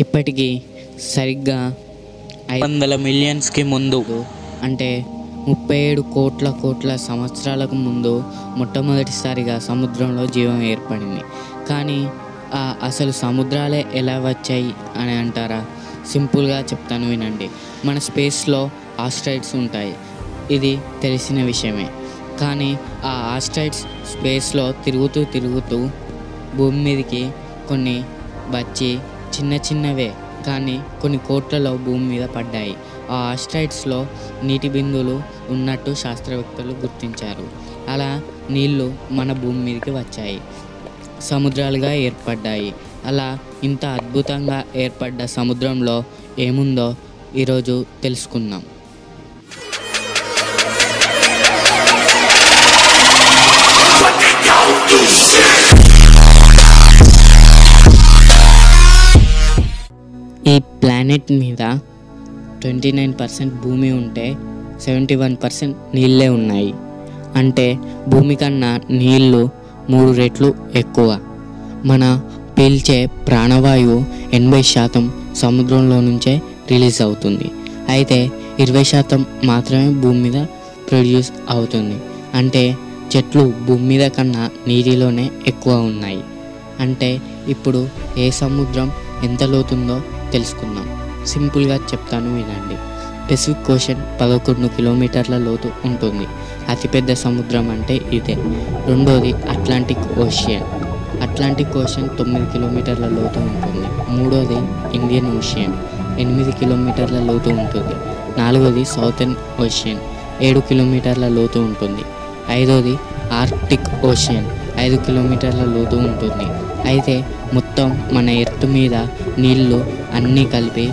ఇప్పటికీ సరిగ్గా 500 మిలియన్స్కి ముందు, అంటే 37 కోట్ల సంవత్సరాలకు ముందు మొట్టమొదటిసారిగా సముద్రంలో జీవం ఏర్పడింది. కానీ అసలు సముద్రాలే ఎలా వచ్చాయి అని అంటారా? సింపుల్గా చెప్తాను వినండి. మన స్పేస్లో ఆస్ట్రాయిడ్స్ ఉంటాయి, ఇది తెలిసిన విషయమే. కానీ ఆ ఆస్ట్రాయిడ్స్ స్పేస్లో తిరుగుతూ భూమి మీదకి కొన్ని వచ్చి చిన్నవే కానీ కొన్ని కోట్లలో భూమి మీద పడ్డాయి. ఆ ఆస్ట్రాయిడ్స్లో నీటి బిందువులు ఉన్నట్టు శాస్త్రవేత్తలు గుర్తించారు. అలా నీళ్లు మన భూమి మీదకి వచ్చాయి, సముద్రాలుగా ఏర్పడ్డాయి. అలా ఇంత అద్భుతంగా ఏర్పడ్డ సముద్రంలో ఏముందో ఈరోజు తెలుసుకుందాం. ఈ ప్లానెట్ మీద 29% భూమి ఉంటే 71% నీళ్ళే ఉన్నాయి. అంటే భూమి కన్నా నీళ్ళు 3 రెట్లు ఎక్కువ. మన పీల్చే ప్రాణవాయువు 80% సముద్రంలో నుంచే రిలీజ్ అవుతుంది. అయితే 20% మాత్రమే భూమి మీద ప్రొడ్యూస్ అవుతుంది. అంటే చెట్లు భూమి మీద కన్నా నీటిలోనే ఎక్కువ ఉన్నాయి. అంటే ఇప్పుడు ఏ సముద్రం ఎంత లోతుందో తెలుసుకుందాం. సింపుల్గా చెప్తాను వినండి. పెసిఫిక్ ఓషన్ 11 కిలోమీటర్ల లోతు ఉంటుంది. అతిపెద్ద సముద్రం అంటే ఇదే. రెండోది అట్లాంటిక్ ఓషన్ 9 కిలోమీటర్ల లోతు ఉంటుంది. మూడోది ఇండియన్ ఓషన్ 8 కిలోమీటర్ల లోతు ఉంటుంది. నాలుగోది సౌతర్న్ ఓషన్ 7 కిలోమీటర్ల లోతు ఉంటుంది. ఐదోది ఆర్క్టిక్ ఓషన్ 5 కిలోమీటర్ల లోతు ఉంటుంది. అయితే మొత్తం మన ఎర్త్ మీద నీళ్ళు అన్నీ కలిపి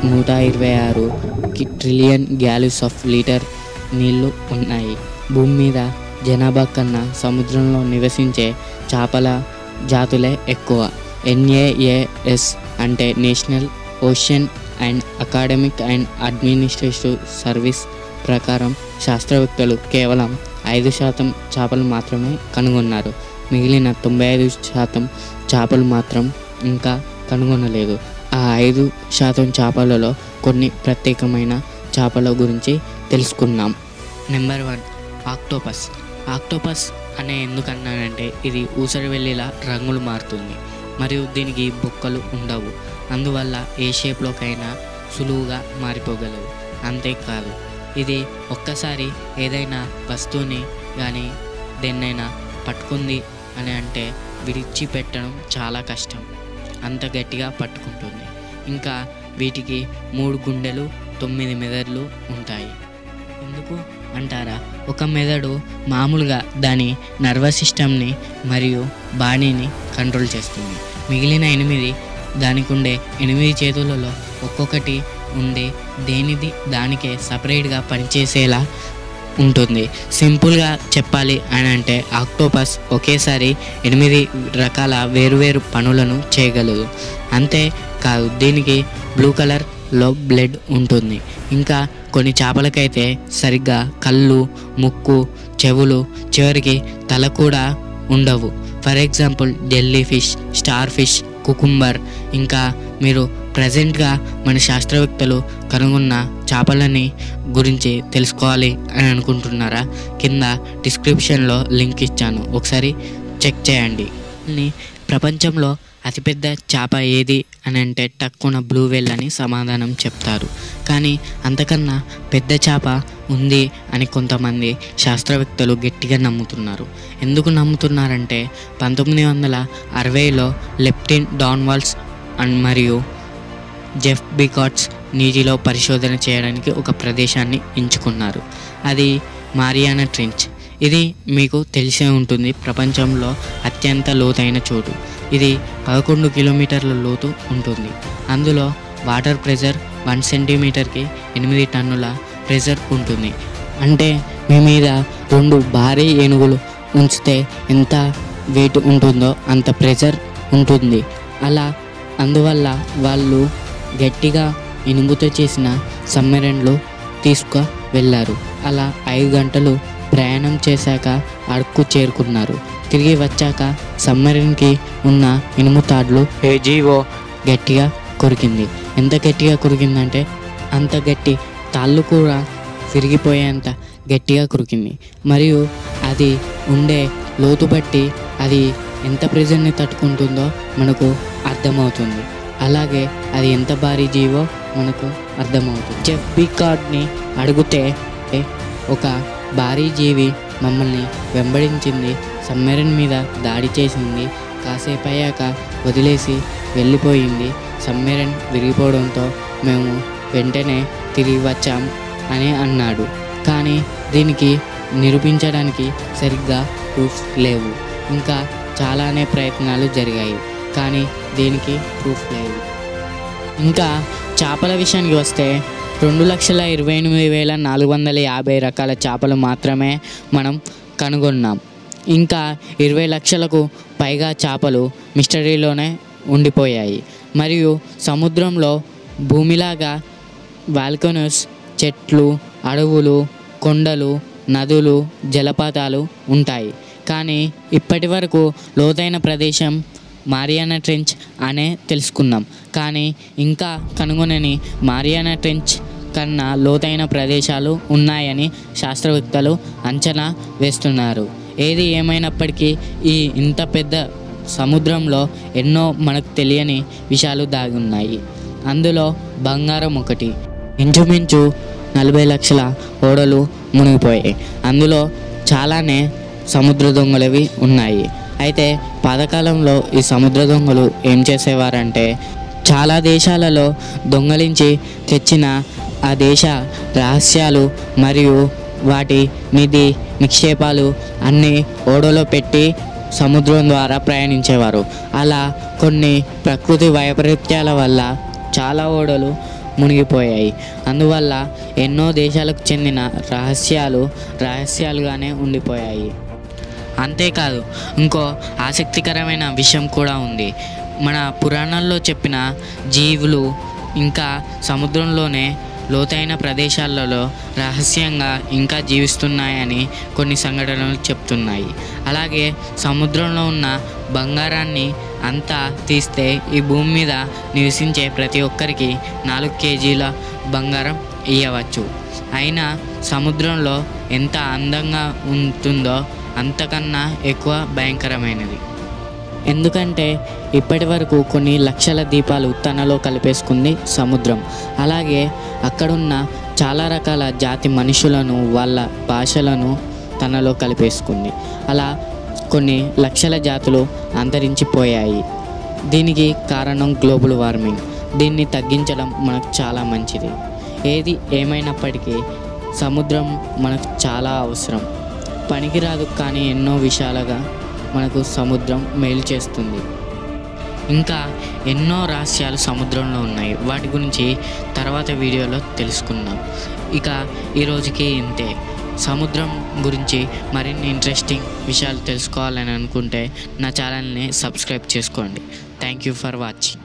126 ట్రిలియన్ గ్యాలన్స్ ఆఫ్ లీటర్ నీళ్లు ఉన్నాయి. భూమి మీద జనాభా కన్నా సముద్రంలో నివసించే చేపల జాతులే ఎక్కువ. NAAS అంటే national ocean and academic and administrative service ప్రకారం శాస్త్రవేత్తలు కేవలం 5% చేపలు మాత్రమే కనుగొన్నారు. మిగిలిన 95% చేపలు మాత్రం ఇంకా కనుగొనలేదు. ఆ 5% చేపలలో కొన్ని ప్రత్యేకమైన చేపల గురించి తెలుసుకుందాం. నెంబర్ 1 ఆక్టోపస్ అనే ఎందుకన్నానంటే ఇది ఊసరి వెళ్ళేలా రంగులు మారుతుంది మరియు దీనికి బొక్కలు ఉండవు. అందువల్ల ఏ షేప్లోకైనా సులువుగా మారిపోగలవు. అంతేకాదు ఇది ఒక్కసారి ఏదైనా వస్తువుని కానీ దేన్నైనా పట్టుకుంది అని అంటే విడిచిపెట్టడం చాలా కష్టం, అంత గట్టిగా పట్టుకుంటుంది. ఇంకా వీటికి 3 గుండెలు 9 మెదడులు ఉంటాయి. ఎందుకు అంటారా? ఒక మెదడు మామూలుగా దాని నర్వస్ సిస్టమ్ని మరియు బాడీని కంట్రోల్ చేస్తుంది. మిగిలిన 8 దానికి ఉండే 8 చేతులలో ఒక్కొక్కటి ఉండే దేనిది దానికే సపరేట్గా పనిచేసేలా ఉంటుంది. సింపుల్గా చెప్పాలి అని అంటే ఆక్టోపస్ ఒకేసారి 8 రకాల వేరువేరు పనులను చేయగలదు. అంతేకాదు దీనికి బ్లూ కలర్లో బ్లడ్ ఉంటుంది. ఇంకా కొన్ని చేపలకైతే సరిగ్గా కళ్ళు, ముక్కు, చెవులు, చివరికి తల కూడా ఉండవు. For example jelly fish, star fish, cucumber. ఇంకా మీరు ప్రజెంట్గా మన శాస్త్రవేత్తలు కనుగొన్న చేపలని గురించి తెలుసుకోవాలి అని అనుకుంటున్నారా? కింద డిస్క్రిప్షన్లో లింక్ ఇచ్చాను, ఒకసారి చెక్ చేయండి. ప్రపంచంలో అతిపెద్ద చేప ఏది అని అంటే టక్కున బ్లూ వేల్ అని సమాధానం చెప్తారు. కానీ అంతకన్నా పెద్ద చేప ఉంది అని కొంతమంది శాస్త్రవేత్తలు గట్టిగా నమ్ముతున్నారు. ఎందుకు నమ్ముతున్నారంటే 1960లో లెఫ్టిన్ డాన్వాల్స్ మరియు జెఫ్ బికాట్స్ నీటిలో పరిశోధన చేయడానికి ఒక ప్రదేశాన్ని ఎంచుకున్నారు. అది మారియానా ట్రెంచ్. ఇది మీకు తెలిసే ఉంటుంది, ప్రపంచంలో అత్యంత లోతైన చోటు. ఇది 11 కిలోమీటర్ల లోతు ఉంటుంది. అందులో వాటర్ ప్రెషర్ 1 సెంటీమీటర్కి 8 టన్నుల ప్రెషర్ ఉంటుంది. అంటే మీ మీద 2 భారీ ఏనుగులు ఉంచితే ఎంత వెయిట్ ఉంటుందో అంత ప్రెషర్ ఉంటుంది. అందువల్ల వాళ్ళు గట్టిగా ఇనుముతో చేసిన సబ్మెరైన్లు తీసుకు వెళ్ళారు. అలా 5 గంటలు ప్రయాణం చేశాక అరకు చేరుకున్నారు. తిరిగి వచ్చాక సబ్మెరైన్కి ఉన్న ఇనుము తాడులు ఏజీఓ గట్టిగా కొరికింది. ఎంత గట్టిగా కొరికిందంటే అంత గట్టి, తాళ్ళు కూడా విరిగిపోయేంత గట్టిగా కొరికింది. మరియు అది ఉండే లోతు బట్టి అది ఎంత ప్రెజర్ని తట్టుకుంటుందో మనకు అర్థమవుతుంది. అలాగే అది ఎంత భారీ జీవో మనకు అర్థమవుతుంది. జెఫ్ బికార్డ్ని అడిగితే ఒక భారీ జీవి మమ్మల్ని వెంబడించింది, సబ్మెరైన్ మీద దాడి చేసింది, కాసేపు అయ్యాక వదిలేసి వెళ్ళిపోయింది. సబ్మెరైన్ విరిగిపోవడంతో మేము వెంటనే తిరిగి వచ్చాం అని అన్నాడు. కానీ దీనికి నిరూపించడానికి సరిగ్గా ప్రూఫ్ లేవు. ఇంకా చాలానే ప్రయత్నాలు జరిగాయి, కానీ దీనికి ప్రూఫ్ లేవు. ఇంకా చేపల విషయానికి వస్తే 2,28,450 రకాల చేపలు మాత్రమే మనం కనుగొన్నాం. ఇంకా 20 లక్షలకు పైగా చేపలు మిస్టరీలోనే ఉండిపోయాయి. మరియు సముద్రంలో భూమిలాగా వాల్కనోస్, చెట్లు, అడవులు, కొండలు, నదులు, జలపాతాలు ఉంటాయి. కానీ ఇప్పటి వరకు లోతైన ప్రదేశం మారియానా ట్రెంచ్ అనే తెలుసుకున్నాం. కానీ ఇంకా కనుగొనని మారియానా ట్రెంచ్ కన్నా లోతైన ప్రదేశాలు ఉన్నాయని శాస్త్రవేత్తలు అంచనా వేస్తున్నారు. ఏది ఏమైనప్పటికీ ఇంత పెద్ద సముద్రంలో ఎన్నో మనకు తెలియని విషయాలు దాగి ఉన్నాయి. అందులో బంగారం ఒకటి. ఇంచుమించు 40 లక్షల ఓడలు మునిగిపోయాయి. అందులో చాలానే సముద్ర దొంగలవి ఉన్నాయి. అయితే పాతకాలంలో ఈ సముద్ర దొంగలు ఏం చేసేవారంటే చాలా దేశాలలో దొంగలించి తెచ్చిన ఆ దేశ రహస్యాలు మరియు వాటి నిధి నిక్షేపాలు అన్నీ ఓడలో పెట్టి సముద్రం ద్వారా ప్రయాణించేవారు. అలా కొన్ని ప్రకృతి వైపరీత్యాల వల్ల చాలా ఓడలు మునిగిపోయాయి. అందువల్ల ఎన్నో దేశాలకు చెందిన రహస్యాలుగానే ఉండిపోయాయి. అంతేకాదు ఇంకో ఆసక్తికరమైన విషయం కూడా ఉంది. మన పురాణాల్లో చెప్పిన జీవులు ఇంకా సముద్రంలోనే లోతైన ప్రదేశాలలో రహస్యంగా ఇంకా జీవిస్తున్నాయని కొన్ని సంఘటనలు చెప్తున్నాయి. అలాగే సముద్రంలో ఉన్న బంగారాన్ని అంతా తీస్తే ఈ భూమి మీద నివసించే ప్రతి ఒక్కరికి 4 కేజీల బంగారం ఇవ్వవచ్చు. అయినా సముద్రంలో ఎంత అందంగా ఉంటుందో అంతకన్నా ఎక్కువ భయంకరమైనది. ఎందుకంటే ఇప్పటి వరకు కొన్ని లక్షల దీపాలు తనలో కలిపేసుకుంది సముద్రం. అలాగే అక్కడున్న చాలా రకాల జాతి మనుషులను, వాళ్ళ భాషలను తనలో కలిపేసుకుంది. అలా కొన్ని లక్షల జాతులు అంతరించిపోయాయి. దీనికి కారణం గ్లోబల్ వార్మింగ్. దీన్ని తగ్గించడం మనకు చాలా మంచిది. ఏది ఏమైనప్పటికీ సముద్రం మనకు చాలా అవసరం. పనికిరాదు, కానీ ఎన్నో విషయాలుగా మనకు సముద్రం మేలు చేస్తుంది. ఇంకా ఎన్నో రహస్యాలు సముద్రంలో ఉన్నాయి. వాటి గురించి తర్వాత వీడియోలో తెలుసుకుందాం. ఇక ఈరోజుకి ఇంతే. సముద్రం గురించి మరిన్ని ఇంట్రెస్టింగ్ విషయాలు తెలుసుకోవాలని అనుకుంటే నా ఛానల్ని సబ్స్క్రైబ్ చేసుకోండి. Thank you for watching.